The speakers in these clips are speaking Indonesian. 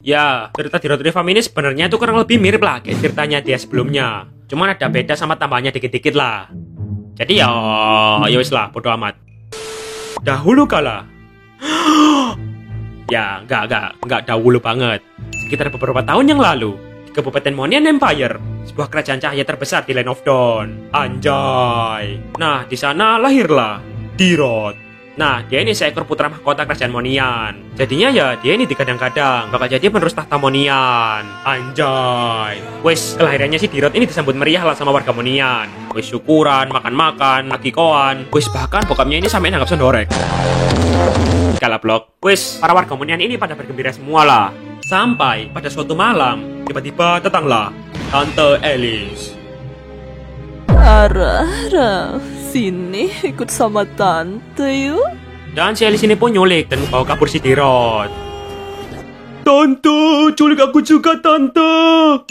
Ya, cerita di Road to Fame ini sebenarnya itu kurang lebih mirip lah kayak ceritanya dia sebelumnya. Cuman ada beda sama tambahnya dikit-dikit lah. Jadi ya wis lah, bodo amat. Dahulu kala. Ya, enggak dahulu banget. Sekitar beberapa tahun yang lalu, di Kabupaten Monian Empire, sebuah kerajaan cahaya terbesar di Land of Dawn. Anjay. Nah, di sana lahirlah Dirot. Nah, dia ini seekor putra mahkota kerajaan Monian. Jadinya ya, dia ini digadang-gadang bakal jadi penerus tahta Monian. Anjay. Wes, kelahirannya si Dirot ini disambut meriah lah sama warga Monian. Wes syukuran, makan-makan, akikoan. Wes bahkan bokapnya ini sampai nanggap sendorek. Kala blok. Wes, para warga Monian ini pada bergembira semua lah. Sampai pada suatu malam, tiba-tiba datanglah Tante Alice. Ara, sini ikut sama tante yuk. Dan si Alice ini pun nyulik dan bawa kabur si Dirot. Tante, culik aku juga tante.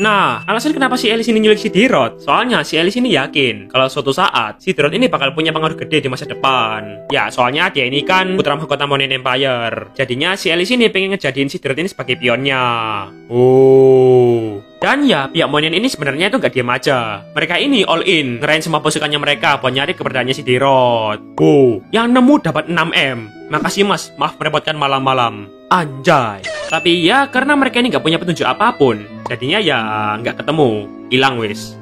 Nah, alasan kenapa si Alice ini nyulik si Dirot, soalnya si Alice ini yakin kalau suatu saat si Dirot ini bakal punya pengaruh gede di masa depan. Ya, soalnya dia ini kan putra mahkota Monian Empire. Jadinya si Alice ini pengen ngejadiin si Dirot ini sebagai pionnya. Oh. Dan ya, pihak Monian ini sebenarnya itu gak diam aja. Mereka ini all in, ngerain semua pasukannya mereka buat nyari keberadaannya si Dirot. Oh, yang nemu dapat 6M. Makasih mas, maaf merepotkan malam-malam. Anjay. Tapi ya, karena mereka ini gak punya petunjuk apapun, jadinya ya gak ketemu. Hilang wis.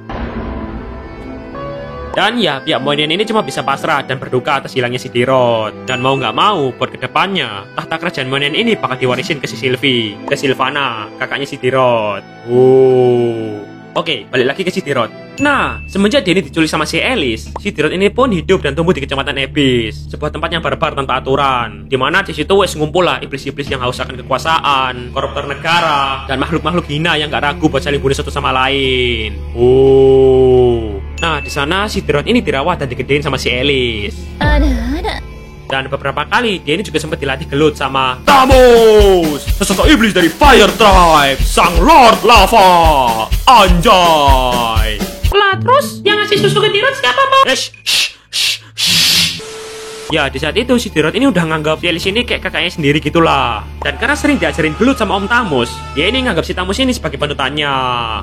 Dan ya, pihak Monian ini cuma bisa pasrah dan berduka atas hilangnya si Dirot. Dan mau nggak mau, buat kedepannya, tahta kerajaan Monian ini bakal diwarisin ke si Sylvie, ke Sylvana, kakaknya si Dirot. Oke, balik lagi ke si Dirot. Nah, semenjak dia ini diculik sama si Alice, si Dirot ini pun hidup dan tumbuh di Kecamatan Abyss, sebuah tempat yang barbar tanpa aturan, dimana di situ wes ngumpul lah iblis-iblis yang haus akan kekuasaan, koruptor negara, dan makhluk-makhluk hina yang gak ragu buat saling bunuh satu sama lain. Nah, di sana si Dirot ini dirawat dan digedein sama si Alice. Dan beberapa kali dia ini juga sempat dilatih gelut sama Thamus, sesosok iblis dari Fire Tribe, sang Lord Lava. Anjay. Lah terus yang ngasih susu ke Dirot siapa, Bang? Ya, di saat itu si Dirot ini udah nganggap si Alice ini kayak kakaknya sendiri gitulah. Dan karena sering diajarin gelut sama Om Thamus, dia ini nganggap si Thamus ini sebagai panutannya.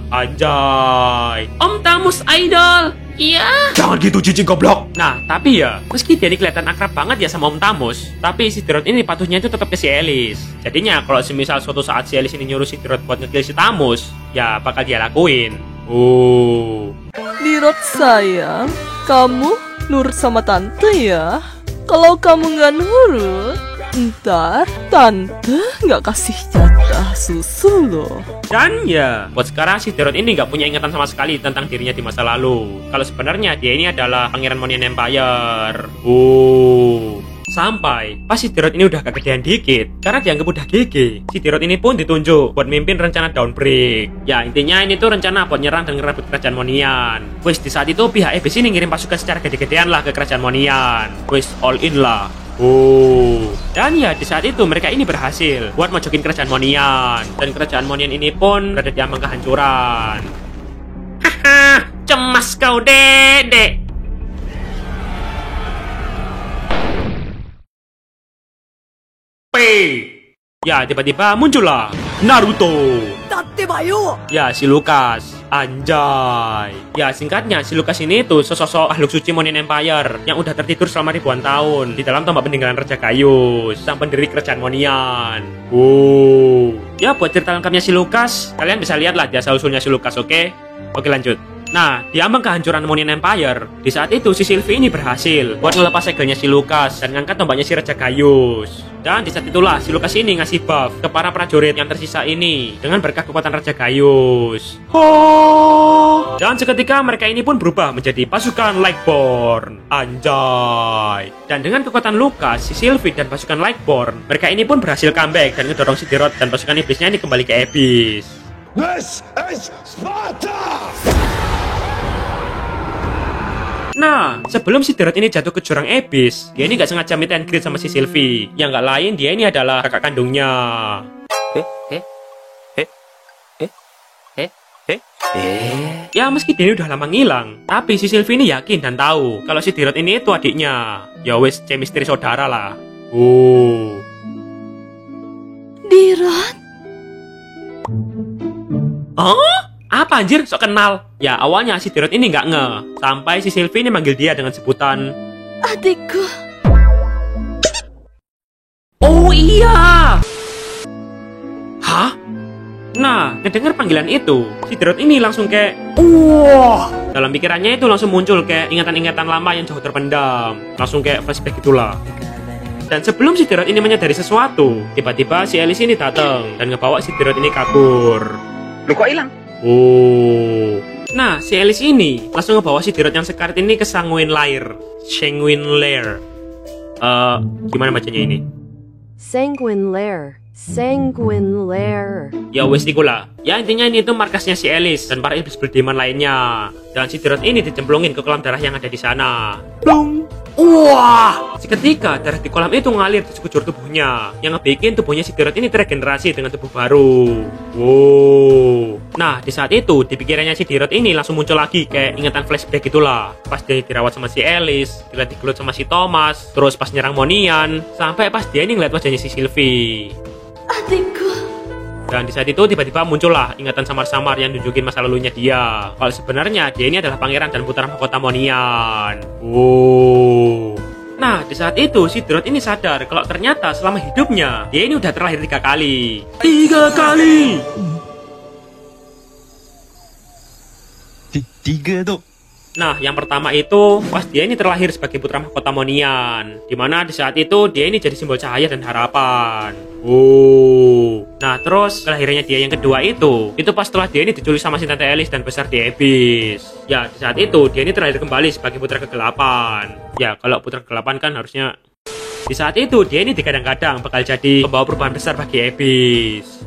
Anjay. Om Thamus idol. Iya. Jangan gitu cici goblok. Nah, tapi ya, meski dia ini kelihatan akrab banget ya sama Om Thamus, tapi si Dirot ini patuhnya itu tetap ke si Alice. Jadinya kalau semisal suatu saat si Alice ini nyuruh si Dirot buat ngekill si Thamus, ya bakal dia lakuin. Dirot sayang, kamu nurut sama tante ya. Kalau kamu nggak nurut, ntar tante nggak kasih jatah susu loh. Dan ya, buat sekarang si Dirot ini nggak punya ingatan sama sekali tentang dirinya di masa lalu. Kalau sebenarnya dia ini adalah Pangeran Monian Empire. Sampai pas si Dirot ini udah kegedean dikit, karena dianggap udah GG, si Dirot ini pun ditunjuk buat mimpin rencana Dawnbreak. Ya, intinya ini tuh rencana buat nyerang dan ngerebut kerajaan Monian. Wis, di saat itu pihak Abyss ini ngirim pasukan secara gede-gedean lah ke kerajaan Monian. Wis, all in lah. Dan ya, di saat itu mereka ini berhasil buat mojokin kerajaan Monian. Dan kerajaan Monian ini pun berada di ambang kehancuran. Haha, cemas kau, Dedek. Ya, tiba-tiba muncullah Naruto. Ya, si Lukas. Anjay. Ya, singkatnya si Lukas ini tuh sosok makhluk suci Monian Empire yang udah tertidur selama ribuan tahun di dalam tombak peninggalan Raja Gaius, sang pendiri kerajaan Monian. Ya, buat cerita lengkapnya si Lukas, kalian bisa lihat lah di asal-usulnya si Lukas, oke? Oke, lanjut. Nah, di ambang kehancuran Monian Empire, di saat itu si Sylvie ini berhasil buat ngelepas segelnya si Lukas dan ngangkat tombaknya si Raja Gaius. Dan di saat itulah si Lukas ini ngasih buff ke para prajurit yang tersisa ini dengan berkah kekuatan Raja Gaius. Dan seketika mereka ini pun berubah menjadi pasukan Lightborn. Anjay. Dan dengan kekuatan Lukas, si Sylvie dan pasukan Lightborn, mereka ini pun berhasil comeback dan ngedorong si Dirot dan pasukan iblisnya ini kembali ke Abyss. This is Sparta! Nah, sebelum si Dirot ini jatuh ke jurang Abyss, dia ini gak sengaja meet and greet sama si Sylvie. Yang gak lain, dia ini adalah kakak kandungnya. Ya, meski dia ini udah lama ngilang, tapi si Sylvie ini yakin dan tahu kalau si Dirot ini itu adiknya. Ya wes, chemistry saudara lah. Dirot, Oh? Apa anjir? Sok kenal. Ya awalnya si Tirot ini nggak nge. Sampai si Sylvie ini manggil dia dengan sebutan Adikku. Oh iya. Hah? Nah, ngedenger panggilan itu, si Tirot ini langsung kayak wah. Dalam pikirannya itu langsung muncul kayak ingatan-ingatan lama yang jauh terpendam. Langsung kayak flashback itulah. Dan sebelum si Tirot ini menyadari sesuatu, tiba-tiba si Alice ini datang dan ngebawa si Tirot ini kabur. Lu kok hilang? Oh. Nah, si Alice ini langsung ngebawa si Tirot yang sekarat ini ke Sanguine Lair. Sanguine Lair. Gimana bacanya ini? Sanguine Lair. Sanguine Lair. Ya wes lah. Ya intinya ini itu markasnya si Alice dan para iblis berdemon lainnya. Dan si Tirot ini dicemplungin ke kolam darah yang ada di sana. Plung. Wah! Seketika darah di kolam itu ngalir di sekujur tubuhnya, yang ngebikin tubuhnya si Tirot ini terregenerasi dengan tubuh baru. Wow. Nah, di saat itu, di pikirannya si Tirot ini langsung muncul lagi kayak ingatan flashback itulah. Pas dia dirawat sama si Alice, digelut sama si Thomas, terus pas nyerang Monian, sampai pas dia ini ngeliat wajahnya si Sylvie. Adikku. Dan di saat itu tiba-tiba muncullah ingatan samar-samar yang nunjukin masa lalunya dia. Kalau sebenarnya dia ini adalah pangeran dan putra mahkota Monian. Wow. Nah, di saat itu si Tirot ini sadar kalau ternyata selama hidupnya dia ini udah terlahir 3 kali. 3 kali. 3 tuh. Nah, yang pertama itu pas dia ini terlahir sebagai putra mahkota Monian, dimana di saat itu dia ini jadi simbol cahaya dan harapan. Nah, terus kelahirannya dia yang kedua itu pas setelah dia ini diculik sama si Tante Alice dan besar di Abyss. Ya, di saat itu dia ini terlahir kembali sebagai putra kegelapan. Ya, kalau putra kegelapan kan harusnya di saat itu dia ini digadang-gadang bakal jadi pembawa perubahan besar bagi Abyss.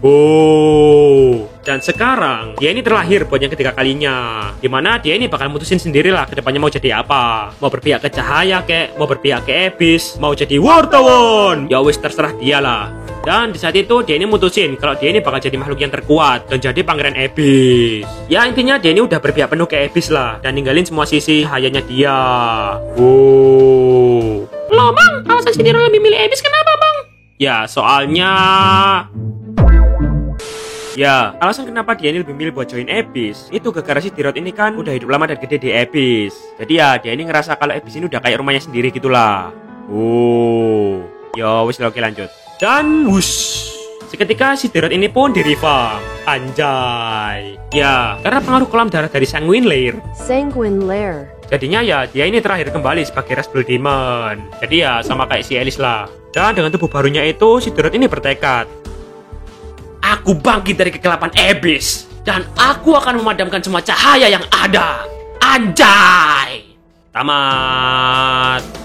Dan sekarang dia ini terlahir buat yang ketiga kalinya, dimana dia ini bakal mutusin sendirilah kedepannya mau jadi apa. Mau berpihak ke cahaya kek, mau berpihak ke Abyss, mau jadi wartawan. Ya wis terserah dia lah. Dan di saat itu dia ini mutusin kalau dia ini bakal jadi makhluk yang terkuat dan jadi pangeran Abyss. Ya intinya dia ini udah berpihak penuh ke Abyss lah dan ninggalin semua sisi cahayanya dia. Loh bang, alasan si Tirot lebih milih Abyss kenapa bang? Ya soalnya alasan kenapa dia ini lebih milih buat join Abyss itu gara-gara si Tirot ini kan udah hidup lama dan gede di Abyss. Jadi ya dia ini ngerasa kalau Abyss ini udah kayak rumahnya sendiri gitulah. Yo wis oke lanjut. Dan wush, seketika si Tirot ini pun di-refarm. Anjay. Ya, karena pengaruh kolam darah dari Sanguine Lair. Sanguine Lair. Jadinya ya dia ini terakhir kembali sebagai ras Blood Demon. Jadi ya sama kayak si Alice lah. Dan dengan tubuh barunya itu si Tirot ini bertekad, aku bangkit dari kegelapan Abyss dan aku akan memadamkan semua cahaya yang ada. Anjay. Tamat.